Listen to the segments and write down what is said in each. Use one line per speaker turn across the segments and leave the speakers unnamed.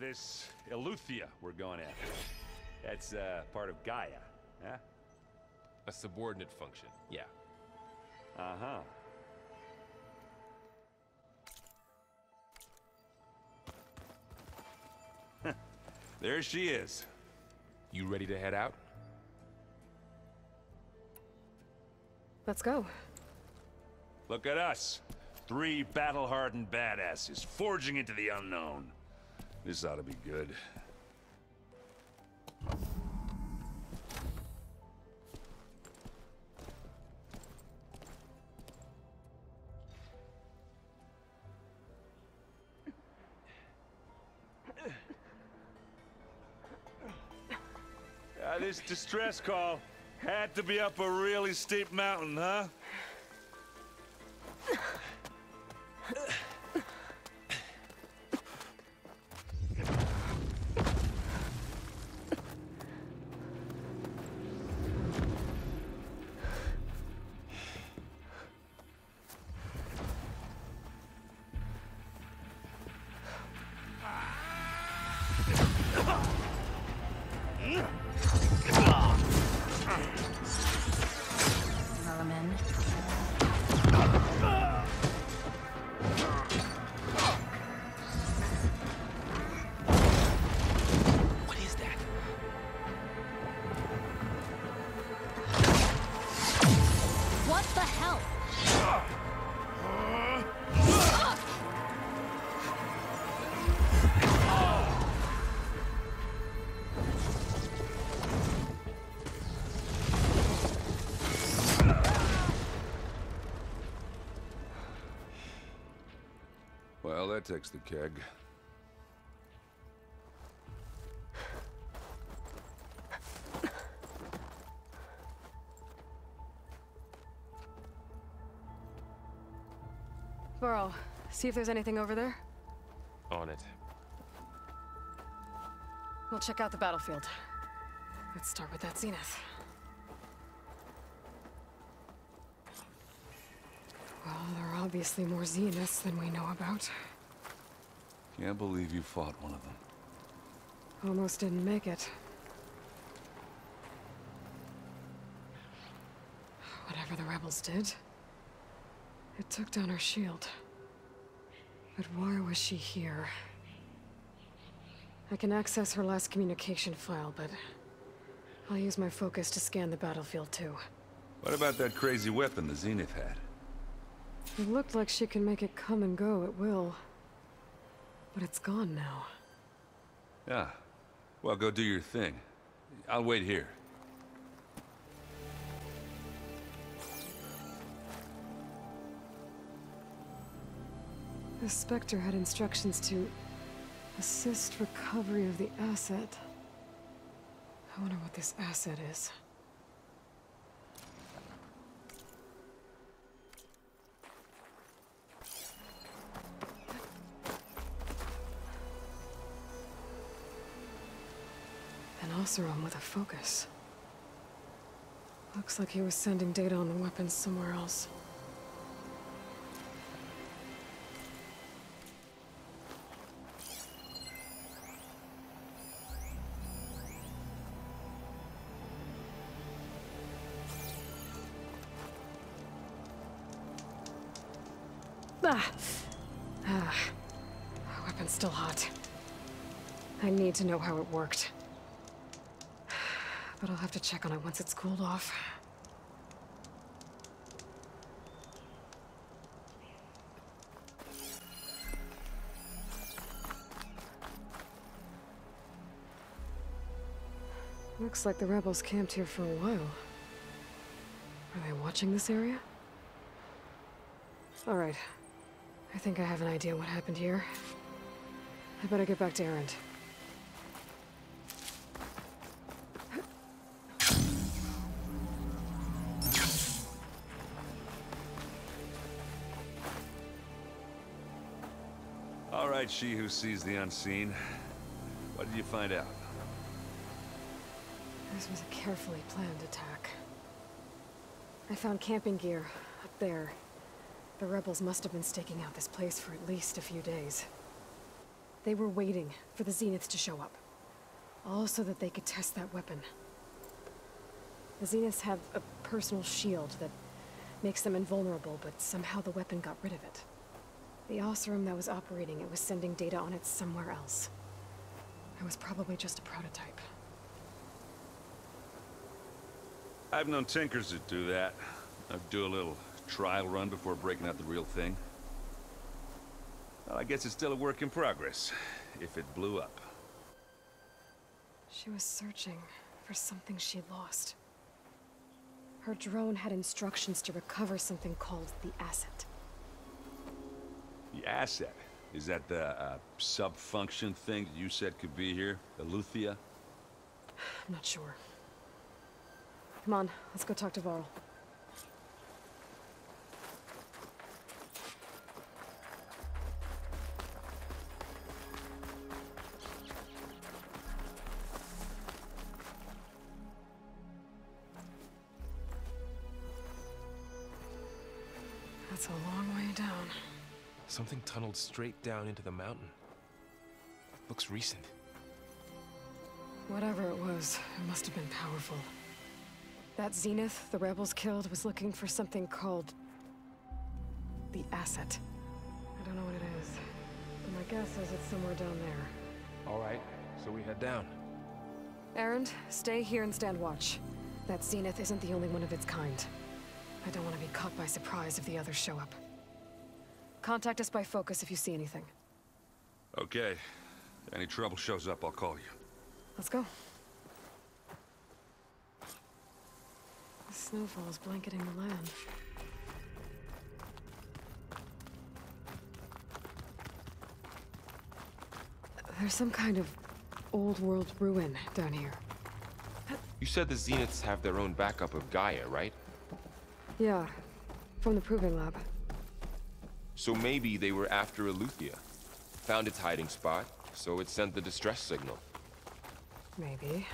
this Eleuthia we're going after. That's part of Gaia, huh?
A subordinate function, yeah.
Uh-huh. There she is.
You ready to head out?
Let's go.
Look at us. 3 battle-hardened badasses forging into the unknown. This ought to be good. This distress call had to be up a really steep mountain, huh? Well, that takes the keg.
Burl, see if there's anything over there.
On it.
We'll check out the battlefield. Let's start with that Zenith. Well, there are obviously more Zeniths than we know about.
Can't believe you fought one of them.
Almost didn't make it. Whatever the rebels did, it took down her shield. But why was she here? I can access her last communication file, but I'll use my focus to scan the battlefield too.
What about that crazy weapon the Zenith had?
It looked like she can make it come and go at will. But it's gone now.
Yeah. Well, go do your thing. I'll wait here.
The Spectre had instructions to assist recovery of the asset. I wonder what this asset is. An Oseram with a focus. Looks like he was sending data on the weapons somewhere else. Weapon's still hot. I need to know how it worked. But I'll have to check on it once it's cooled off. Looks like the rebels camped here for a while. Are they watching this area? All right. I think I have an idea what happened here. I better get back to Erend.
All right, she who sees the unseen. What did you find out?
This was a carefully planned attack. I found camping gear up there. The rebels must have been staking out this place for at least a few days. They were waiting for the Zeniths to show up. All so that they could test that weapon. The Zeniths have a personal shield that makes them invulnerable, but somehow the weapon got rid of it. The Oseram that was operating it was sending data on it somewhere else. It was probably just a prototype.
I've known tinkers that do that. I'd do a little trial run before breaking out the real thing. Well, I guess it's still a work in progress, if it blew up.
She was searching for something she lost. Her drone had instructions to recover something called the asset.
The asset? Is that the sub-function thing that you said could be here? The Luthia?
I'm not sure. Come on, let's go talk to Varl. That's a long way down.
Something tunneled straight down into the mountain. Looks recent.
Whatever it was, it must have been powerful. That Zenith the rebels killed was looking for something called the asset. I don't know what it is, but my guess is it's somewhere down there.
All right, so we head down.
Erend, stay here and stand watch. That Zenith isn't the only one of its kind. I don't want to be caught by surprise if the others show up. Contact us by focus if you see anything.
Okay. If any trouble shows up, I'll call you.
Let's go. The snowfall is blanketing the land. There's some kind of old world ruin down here.
You said the Zeniths have their own backup of Gaia, right?
Yeah, from the proving lab.
So maybe they were after Aletheia. Found its hiding spot, so it sent the distress signal.
Maybe.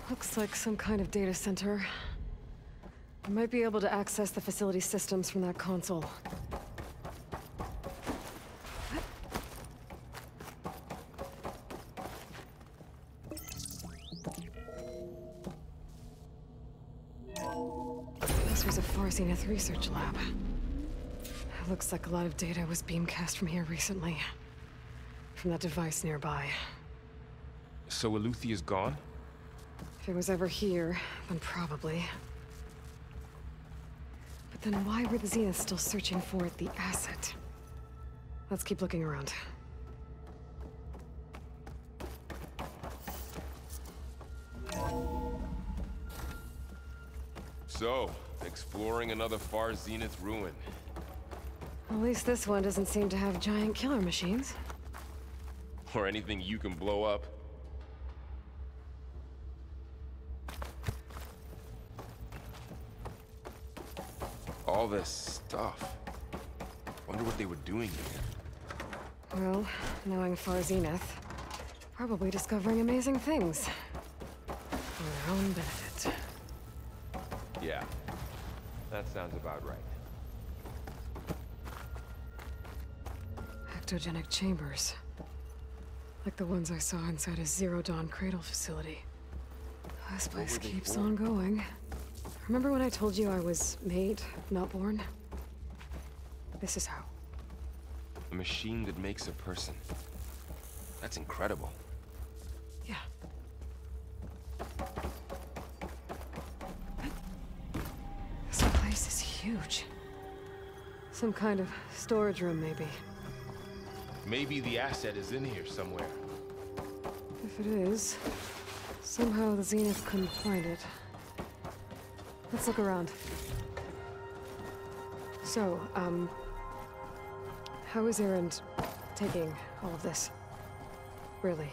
Looks like some kind of data center. I might be able to access the facility systems from that console. This was a Zenith research lab. It looks like a lot of data was beamcast from here recently. From that device nearby.
So Aletheia's gone?
If it was ever here, then probably. But then why were the Zeniths still searching for the asset? Let's keep looking around.
So, exploring another far Zenith ruin.
At least this one doesn't seem to have giant killer machines.
Or anything you can blow up. All this stuff. Wonder what they were doing here.
Well, knowing Far Zenith, probably discovering amazing things. For their own benefit.
Yeah, that sounds about right.
Ectogenic chambers. Like the ones I saw inside a Zero Dawn cradle facility. This place keeps on going. Remember when I told you I was made, not born? This is how.
A machine that makes a person. That's incredible.
Yeah. This place is huge. Some kind of storage room, maybe.
Maybe the asset is in here somewhere.
If it is, somehow the Zenith couldn't find it. Let's look around. So, how is Erend taking all of this? Really?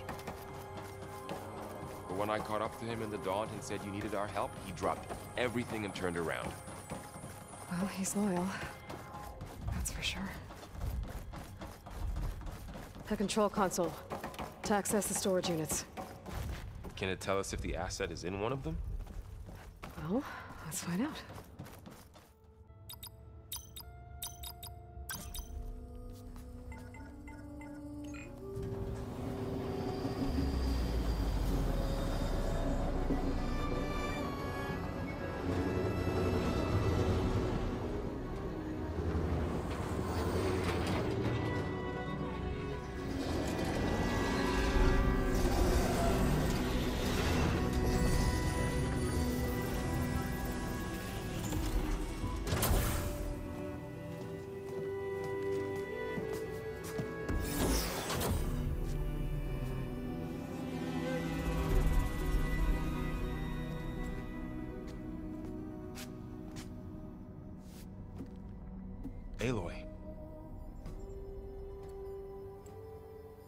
But when I caught up to him in the dawn and said you needed our help, he dropped everything and turned around.
Well, he's loyal. That's for sure. The control console. To access the storage units.
Can it tell us if the asset is in one of them?
Well, let's find out.
Aloy.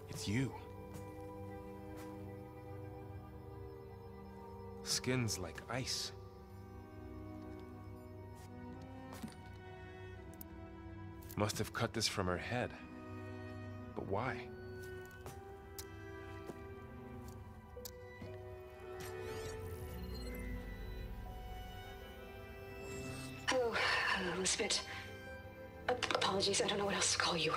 It's you. Skin's like ice. Must have cut this from her head. But why?
Hello, Elizabeth. Apologies, I don't know what else to call you.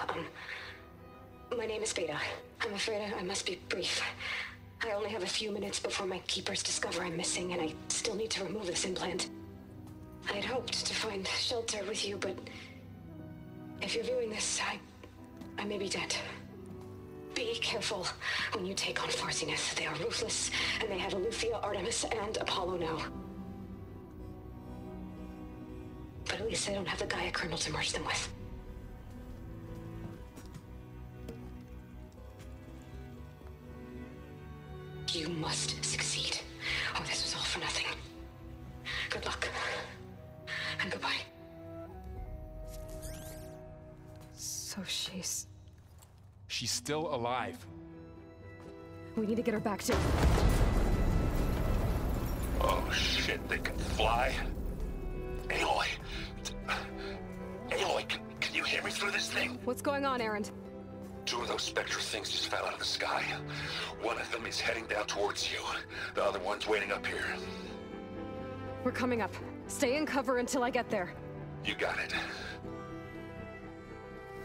My name is Beta. I'm afraid I must be brief. I only have a few minutes before my keepers discover I'm missing, and I still need to remove this implant. I had hoped to find shelter with you, but if you're viewing this, I may be dead. Be careful when you take on Far Zenith. They are ruthless, and they have Aletheia, Artemis, and Apollo now. But at least I don't have the Gaia kernel to merge them with. You must succeed, or this was all for nothing. Good luck, and goodbye. So she's
still alive.
We need to get her back to...
Oh shit, they can fly? Aloy! Aloy, can you hear me through this thing?
What's going on, Erend?
2 of those Spectre things just fell out of the sky. One of them is heading down towards you. The other one's waiting up here.
We're coming up. Stay in cover until I get there.
You got it.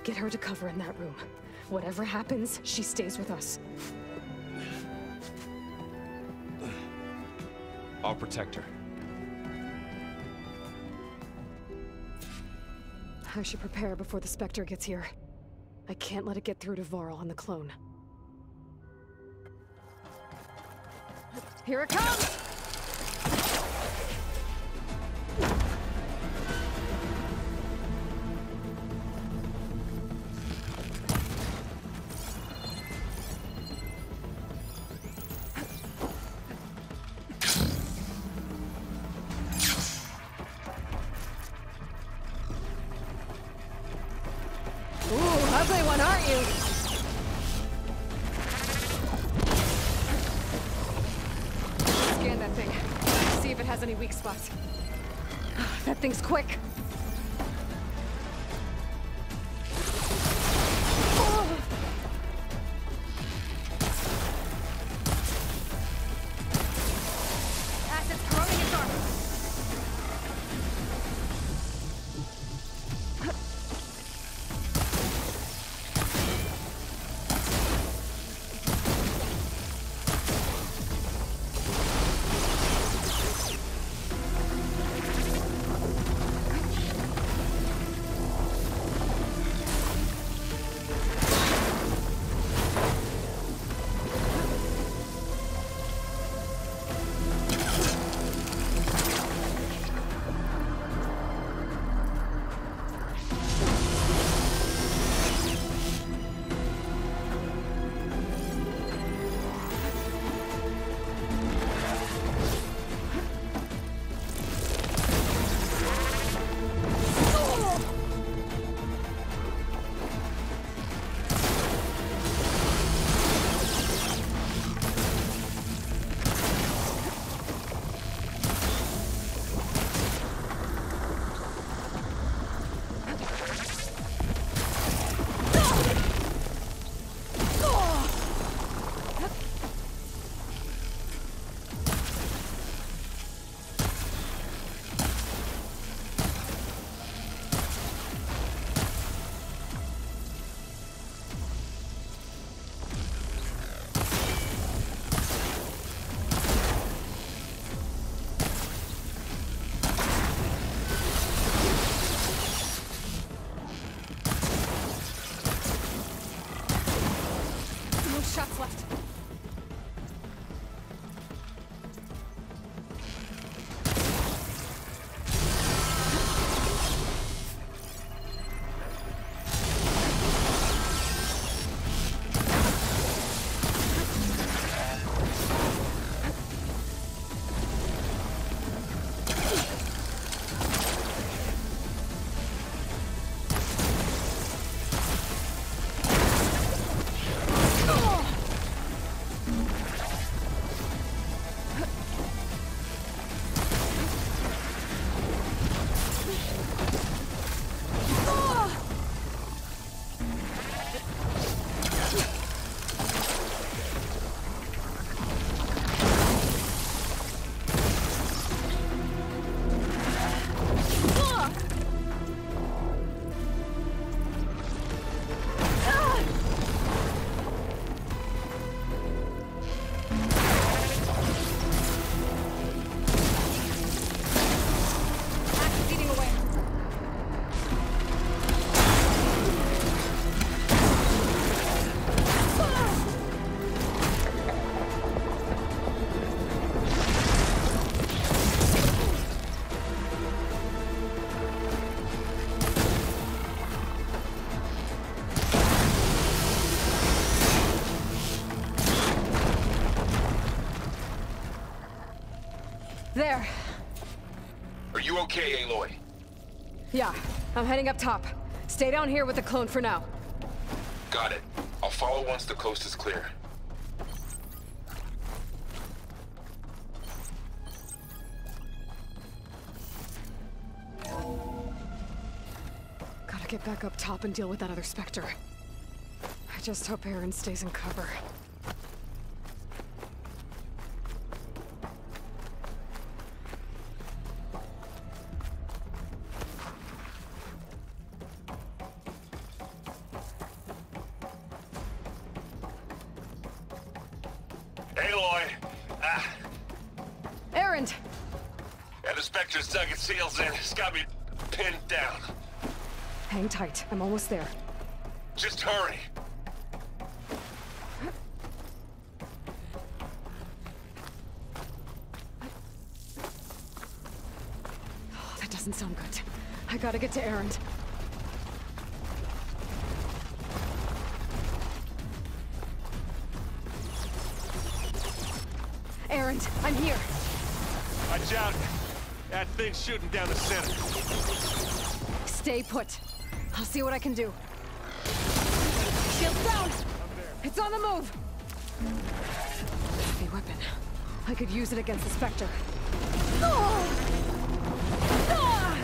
Get her to cover in that room. Whatever happens, she stays with us.
I'll protect her.
I should prepare before the Spectre gets here. I can't let it get through to Varl and the clone. Here it comes! Ugly one, aren't you? Scan that thing. See if it has any weak spots. That thing's quick. Acid's corroding its armor. There.
Are you okay, Aloy?
Yeah, I'm heading up top. Stay down here with the clone for now.
Got it. I'll follow once the coast is clear.
Gotta get back up top and deal with that other Spectre. I just hope Aaron stays in cover.
Aloy!
Aaron!
And the Spectre's dug its heels in. It's got me pinned down.
Hang tight. I'm almost there.
Just hurry.
Oh, that doesn't sound good. I gotta get to Aaron. Aaron, I'm here.
Watch out! That thing's shooting down the center.
Stay put. I'll see what I can do. Shields down! It's on the move! Heavy weapon. I could use it against the Spectre. Ah! Ah!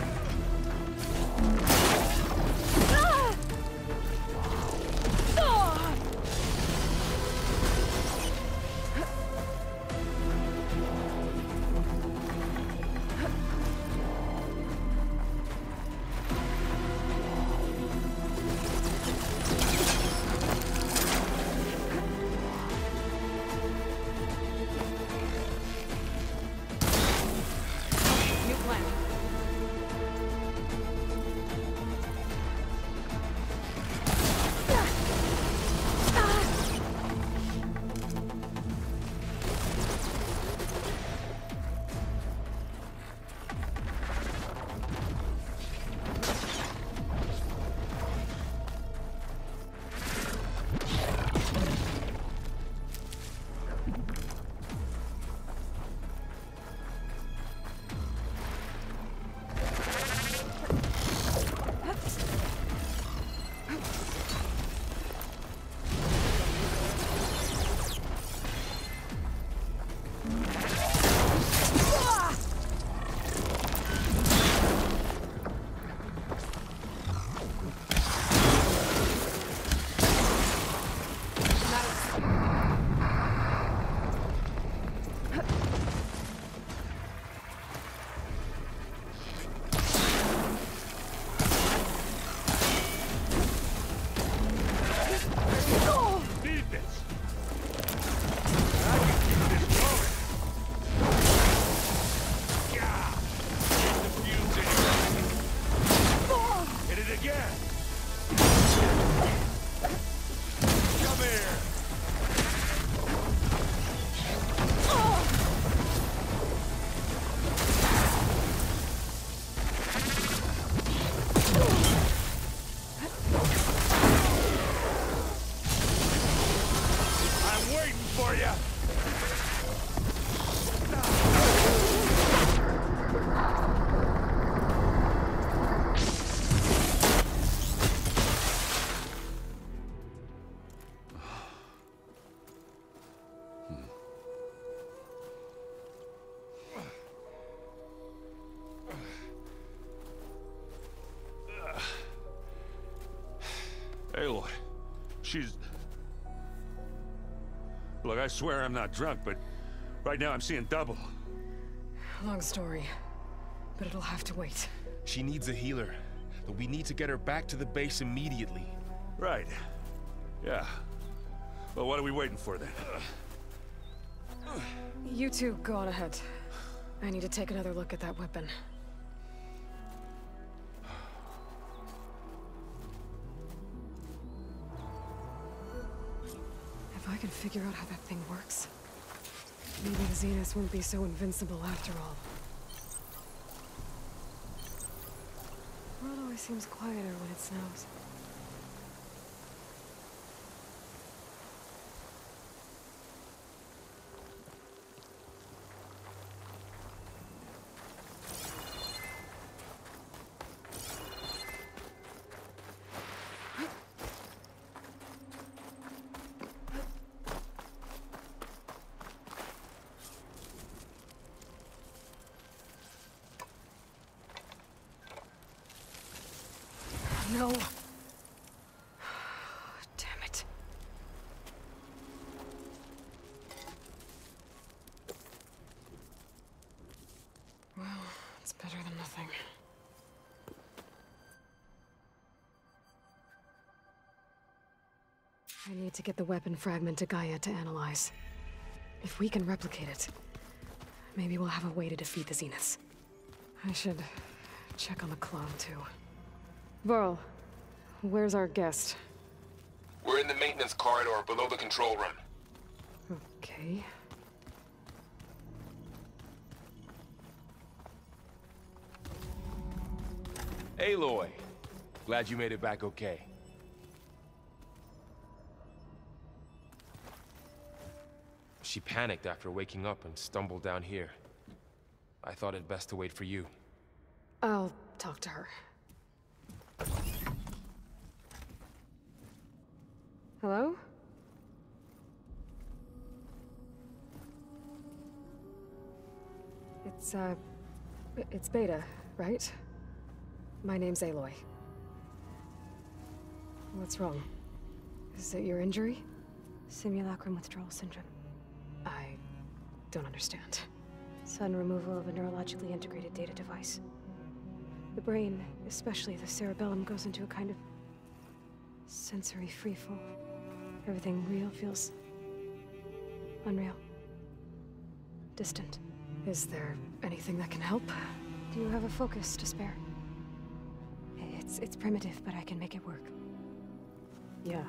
Ah! Ah! New plan.
Need this! I can keep this going! Yeah! Get the fuse in. Hit it again! Come here! I'm waiting for you! Aloy, she's... Look, I swear I'm not drunk, but right now I'm seeing double.
Long story, but it'll have to wait.
She needs a healer, but we need to get her back to the base immediately.
Right. Yeah. Well, what are we waiting for then?
You two go on ahead. I need to take another look at that weapon. If I can figure out how that thing works, maybe the Zenith won't be so invincible after all. The world always seems quieter when it snows. go. Damn it. Well, it's better than nothing. I need to get the weapon fragment to Gaia to analyze. If we can replicate it, maybe we'll have a way to defeat the Zeniths. I should check on the clone, too. Varl, where's our guest?
We're in the maintenance corridor below the control room.
Okay.
Aloy, glad you made it back okay. She panicked after waking up and stumbled down here. I thought it best to wait for you.
I'll talk to her. Hello? It's Beta, right? My name's Aloy. What's wrong? Is it your injury?
Simulacrum withdrawal syndrome.
I don't understand.
Sudden removal of a neurologically integrated data device. The brain, especially the cerebellum, goes into a kind of sensory freefall. Everything real feels unreal. Distant.
Is there anything that can help?
Do you have a focus to spare? It's primitive, but I can make it work.
Yeah.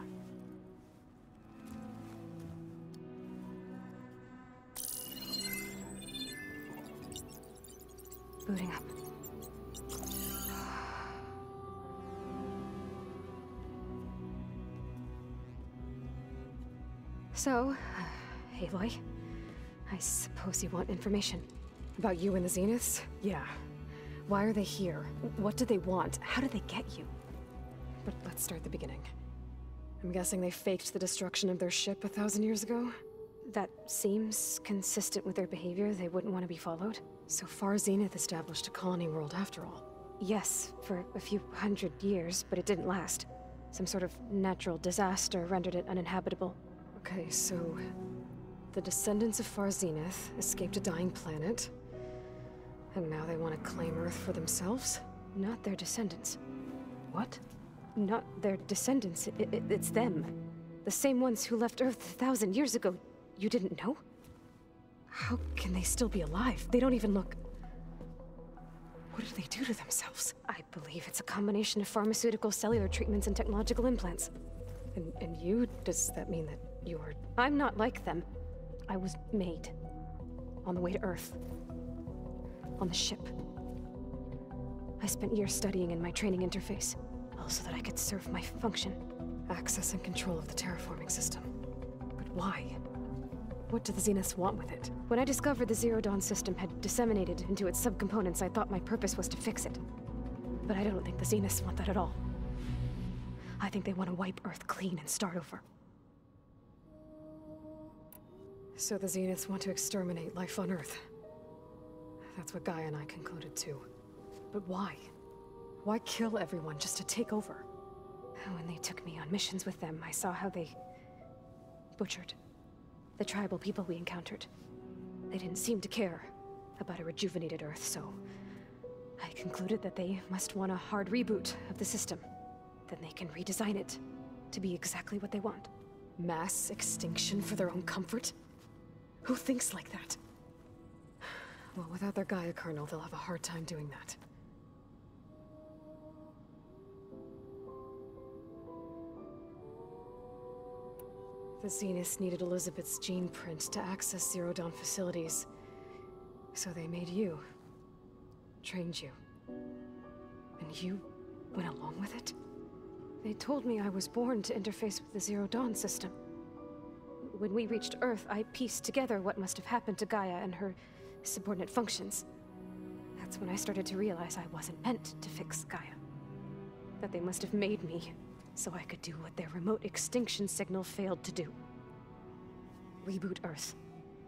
Booting up. So, Aloy, I suppose you want information.
About you and the Zeniths? Yeah. Why are they here? What do they want? How did they get you? But let's start at the beginning. I'm guessing they faked the destruction of their ship 1,000 years ago?
That seems consistent with their behavior. They wouldn't want to be followed.
So far, Zenith established a colony world after all.
Yes, for a few hundred years, but it didn't last. Some sort of natural disaster rendered it uninhabitable.
Okay, so the descendants of Far Zenith escaped a dying planet, and now they want to claim Earth for themselves?
Not their descendants.
What?
Not their descendants. It's them. The same ones who left Earth 1,000 years ago. You didn't know?
How can they still be alive? They don't even look... What did they do to themselves?
I believe it's a combination of pharmaceutical, cellular treatments, and technological implants.
And you? Does that mean that you're...
I'm not like them. I was made. On the way to Earth. On the ship. I spent years studying in my training interface, all so that I could serve my function.
Access and control of the terraforming system. But why? What do the Zeniths want with it?
When I discovered the Zero Dawn system had disseminated into its subcomponents, I thought my purpose was to fix it. But I don't think the Zeniths want that at all. I think they want to wipe Earth clean and start over.
So the Zeniths want to exterminate life on Earth. That's what Gaia and I concluded too. But why? Why kill everyone just to take over?
When they took me on missions with them, I saw how they butchered the tribal people we encountered. They didn't seem to care about a rejuvenated Earth, so I concluded that they must want a hard reboot of the system. Then they can redesign it to be exactly what they want.
Mass extinction for their own comfort? Who thinks like that? Well, without their Gaia kernel, they'll have a hard time doing that. The Zeniths needed Elizabeth's gene print to access Zero Dawn facilities. So they made you. Trained you. And you went along with it?
They told me I was born to interface with the Zero Dawn system. When we reached Earth, I pieced together what must have happened to Gaia and her subordinate functions. That's when I started to realize I wasn't meant to fix Gaia. That they must have made me so I could do what their remote extinction signal failed to do. Reboot Earth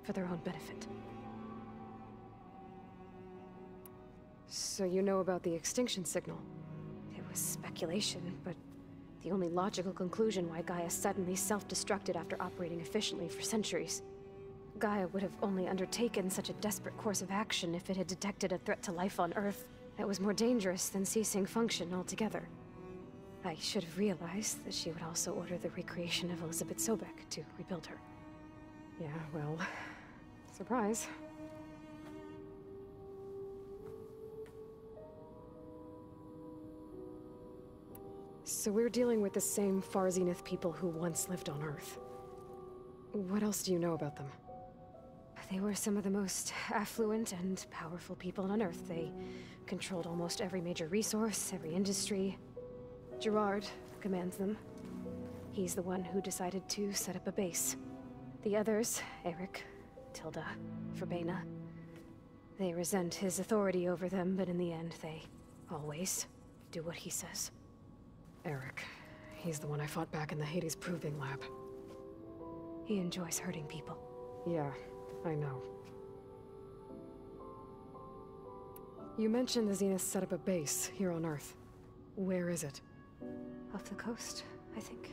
for their own benefit.
So you know about the extinction signal?
It was speculative. speculation, but the only logical conclusion why Gaia suddenly self-destructed after operating efficiently for centuries. Gaia would have only undertaken such a desperate course of action if it had detected a threat to life on Earth that was more dangerous than ceasing function altogether. I should have realized that she would also order the recreation of Elizabeth Sobek to rebuild her.
Yeah, well, surprise. So we're dealing with the same Far Zenith people who once lived on Earth. What else do you know about them?
They were some of the most affluent and powerful people on Earth. They controlled almost every major resource, every industry. Gerard commands them. He's the one who decided to set up a base. The others, Eric, Tilda, Verbena, they resent his authority over them, but in the end, they always do what he says.
Eric. He's the one I fought back in the Hades Proving Lab.
He enjoys hurting people.
Yeah, I know. You mentioned the Zenith set up a base here on Earth. Where is it?
Off the coast, I think.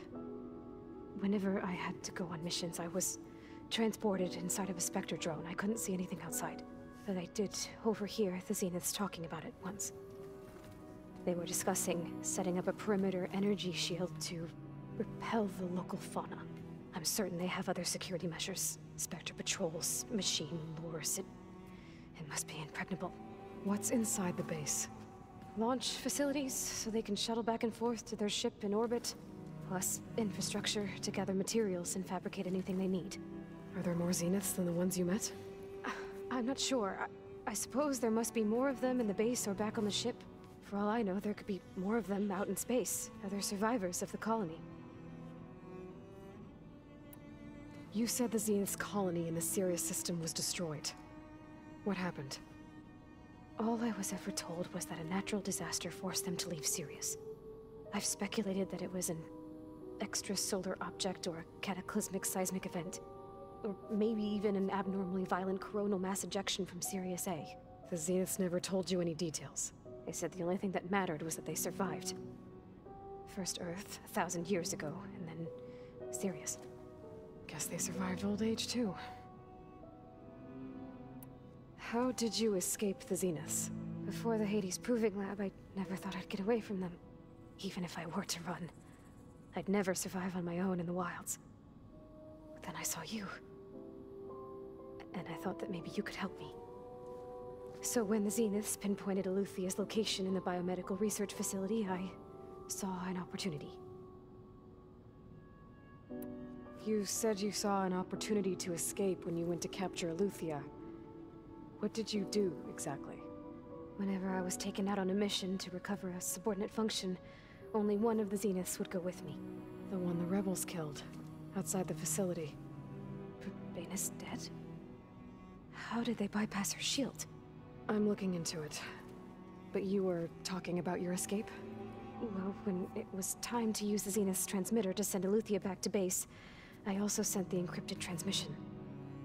Whenever I had to go on missions, I was transported inside of a Spectre drone. I couldn't see anything outside. But I did overhear the Zeniths talking about it once. They were discussing setting up a perimeter energy shield to repel the local fauna. I'm certain they have other security measures. Spectre patrols, machine lures. It must be impregnable.
What's inside the base?
Launch facilities, so they can shuttle back and forth to their ship in orbit. Plus, infrastructure to gather materials and fabricate anything they need.
Are there more Zeniths than the ones you met?
I'm not sure. I suppose there must be more of them in the base or back on the ship. For all I know, there could be more of them out in space, other survivors of the colony.
You said the Zenith's colony in the Sirius system was destroyed. What happened?
All I was ever told was that a natural disaster forced them to leave Sirius. I've speculated that it was an extrasolar object or a cataclysmic seismic event. Or maybe even an abnormally violent coronal mass ejection from Sirius A.
The Zeniths never told you any details.
They said the only thing that mattered was that they survived. First Earth, 1,000 years ago, and then Sirius.
Guess they survived old age, too. How did you escape the Zeniths?
Before the Hades Proving Lab, I never thought I'd get away from them. Even if I were to run. I'd never survive on my own in the wilds. But then I saw you. And I thought that maybe you could help me. So when the Zeniths pinpointed Aletheia's location in the biomedical research facility, I saw an opportunity.
You said you saw an opportunity to escape when you went to capture Aletheia. What did you do, exactly?
Whenever I was taken out on a mission to recover a subordinate function, only one of the Zeniths would go with me.
The one the rebels killed, outside the facility.
Verbena's dead? How did they bypass her shield?
I'm looking into it. But you were talking about your escape?
Well, when it was time to use the Zenith's transmitter to send Aletheia back to base, I also sent the encrypted transmission.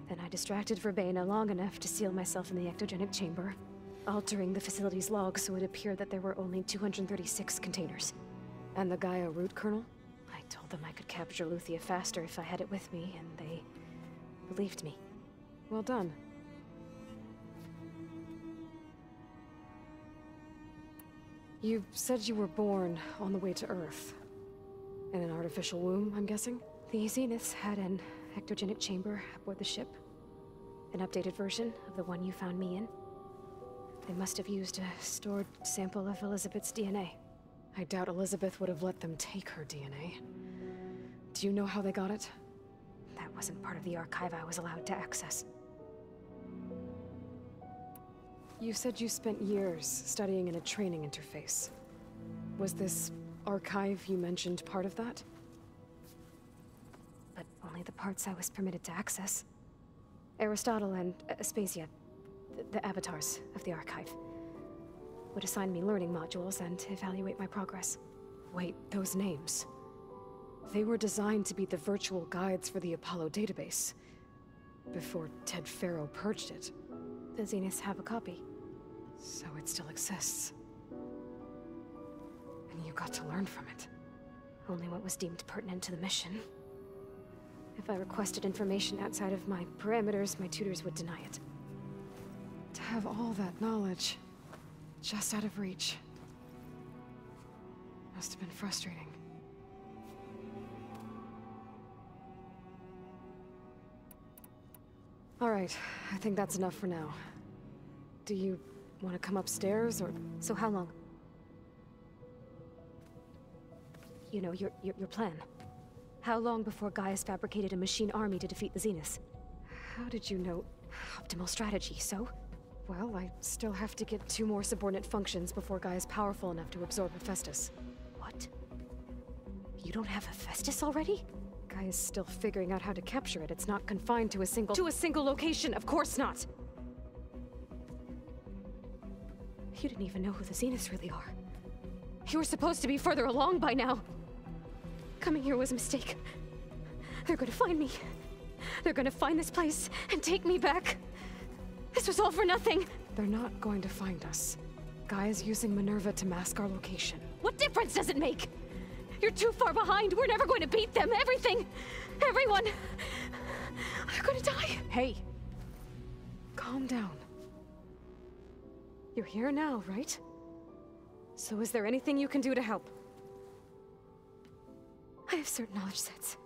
Then I distracted Verbena long enough to seal myself in the ectogenic chamber, altering the facility's log so it appeared that there were only 236 containers.
And the Gaia root kernel?
I told them I could capture Aletheia faster if I had it with me, and they believed me.
Well done. You said you were born on the way to Earth. In an artificial womb, I'm guessing?
The Zeniths had an ectogenic chamber aboard the ship. An updated version of the one you found me in. They must have used a stored sample of Elizabeth's DNA.
I doubt Elizabeth would have let them take her DNA. Do you know how they got it?
That wasn't part of the archive I was allowed to access.
You said you spent years studying in a training interface. Was this archive you mentioned part of that?
But only the parts I was permitted to access. Aristotle and Aspasia, the avatars of the archive, would assign me learning modules and evaluate my progress.
Wait, those names. They were designed to be the virtual guides for the Apollo database, before Ted Faro purged it.
The Zeniths have a copy.
So it still exists. And you got to learn from it.
Only what was deemed pertinent to the mission. If I requested information outside of my parameters, my tutors would deny it.
To have all that knowledge, just out of reach. Must have been frustrating. All right, I think that's enough for now. Do you want to come upstairs, or...
So how long? You know, your plan. How long before Gaia's fabricated a machine army to defeat the Zenith?
How did you know?
Optimal strategy, so?
Well, I still have to get 2 more subordinate functions before Gaia's powerful enough to absorb Hephaestus.
What? You don't have Hephaestus already?
Gaia's still figuring out how to capture it. It's not confined to a single... To a single location, of course not!
You didn't even know who the Zeniths really are.
You were supposed to be further along by now!
Coming here was a mistake. They're gonna find me. They're gonna find this place and take me back. This was all for nothing.
They're not going to find us. Gaia's using Minerva to mask our location.
What difference does it make? You're too far behind. We're never going to beat them. Everything. Everyone. They're gonna die.
Hey. Calm down. You're here now, right? So is there anything you can do to help?
I have certain knowledge sets.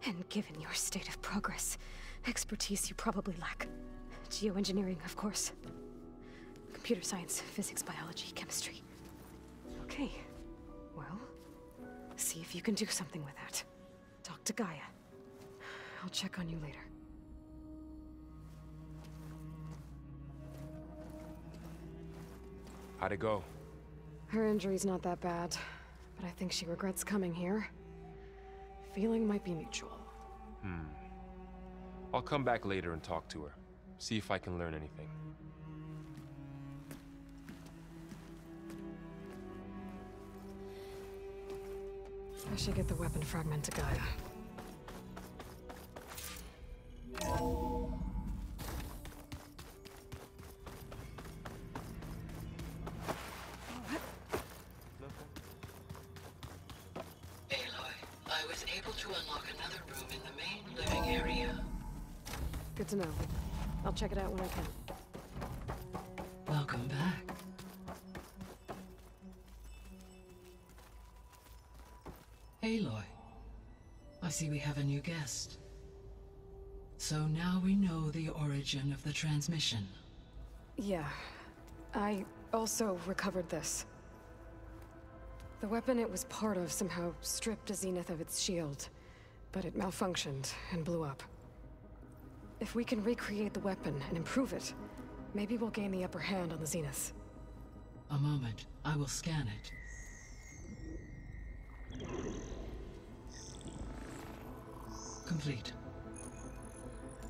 And given your state of progress, expertise you probably lack. Geoengineering, of course. Computer science, physics, biology, chemistry.
Okay. Well, see if you can do something with that. Talk to Gaia. I'll check on you later.
How'd it go?
Her injury's not that bad, but I think she regrets coming here. Feeling might be mutual.
I'll come back later and talk to her. See if I can learn anything.
I should get the weapon fragment to Gaia.
Aloy, I was able to unlock another room in the main living area.
Good to know. I'll check it out when I can.
Welcome back. Aloy, I see we have a new guest. So now we know the origin of the transmission.
Yeah. I also recovered this. The weapon it was part of somehow stripped a Zenith of its shield, but it malfunctioned and blew up. If we can recreate the weapon and improve it, maybe we'll gain the upper hand on the Zeniths.
A moment, I will scan it. Complete.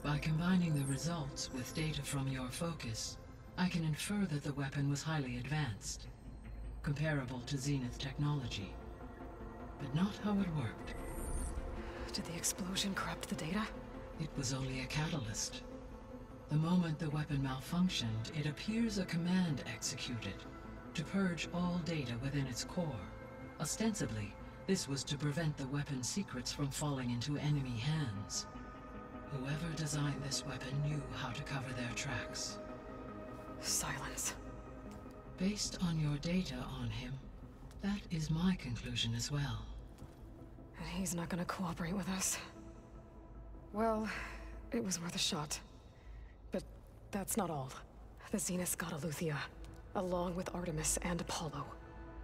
By combining the results with data from your focus, I can infer that the weapon was highly advanced, comparable to Zenith technology, but not how it worked.
Did the explosion corrupt the data?
It was only a catalyst. The moment the weapon malfunctioned, it appears a command executed to purge all data within its core. Ostensibly, this was to prevent the weapon's secrets from falling into enemy hands. Whoever designed this weapon knew how to cover their tracks.
Silence.
Based on your data on him, that is my conclusion as well.
And he's not gonna cooperate with us. Well, it was worth a shot. But that's not all. The Zenith got Aletheia, along with Artemis and Apollo.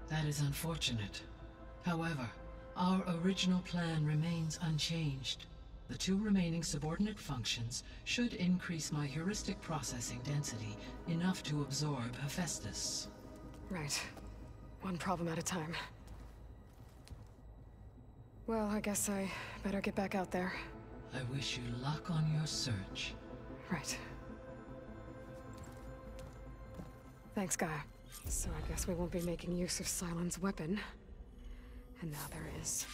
That is unfortunate. However, our original plan remains unchanged. The 2 remaining subordinate functions should increase my heuristic processing density enough to absorb Hephaestus.
Right. One problem at a time. Well, I guess I better get back out there.
I wish you luck on your search.
Right. Thanks, Gaia. So I guess we won't be making use of Cylon's weapon. And now there is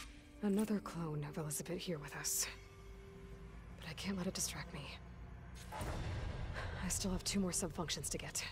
another clone of Elizabeth here with us. But I can't let it distract me. I still have 2 more sub-functions to get.